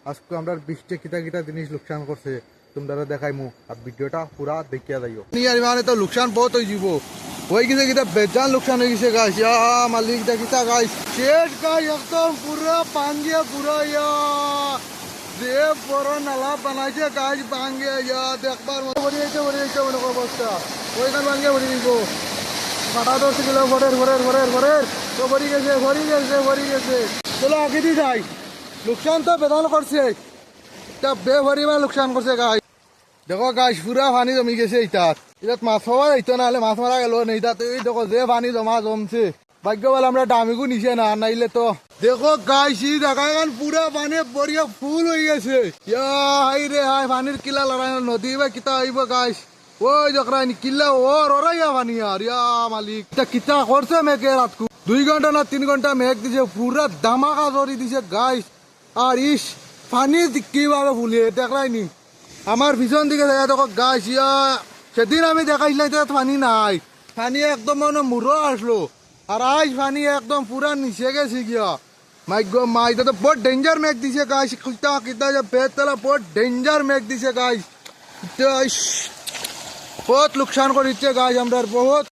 আজকে আমরা 20টা কিতা কিতা জিনিস লোকসান করছে তোমরা দেখাইমু আর ভিডিওটা পুরা দেখিয়া যাইও মানে তো লোকসান বহুত হয়ে যাব হয়ে গেছে কিতা বেজান লোকসান হয়ে গেছে গাছ মালিক দেখিতা গাছ শেষ গাছ একদম পুরা ভাঙ্গিয়া পুরা যে বড় নালা বানাইছে গাছ ভাঙ্গে দেখবার মতো ভরিয়েছে মনে অবস্থা ওইখান ভাঙ্গিয়া ভরি দিব কাটা 10 কিলো ভরের তো ভরি গেছে চলো আগে দিয়ে যাই লোকসান তো বেদন করছে বেভরিমা লোকসান করছে গাছ দেখো গাছ পুরা পানি জমি গেছে এটা মাছ হওয়া যাইতো না হলে মাছ মারা গেল নেই এই দেখো যে পানি জমছে ভাগ্য বলে আমরা দামিগু নিচে না নাইলে তো দেখো গাছ দেখা গান পুরা পানি বড়িয়া ফুল হয়ে গেছে হাই রে হাই পানির কিলা লড়াই নদী বা কিতা আইব গাছ ওই দেখরাই কিল্লা ও রড়াইয়া পানি আর মালিক কিতা করছে মেঘে রাতকু 2 ঘন্টা না 3 ঘন্টা মেঘ দিছে পুরা দামাকা জড়ি দিছে গাছ আর ইস পানি কিভাবে ফুলিয়ে দেখরাইনি আমার পিছন দিকে দেখা দেখো গাছ সেদিন আমি দেখাইছিলাম পানি নাই পানি একদম মানে মুড়ো আসলো আর আজ পানি একদম পুরা নিচে গেছে গিয়া মাই তো বহুত ডেঞ্জার মেঘ দিছে গাছ কিতা যে বেতলা বহুত ডেঞ্জার মেঘ দিছে গাছ বহুত লোকসান করিচ্ছে গাছ আমরা বহুত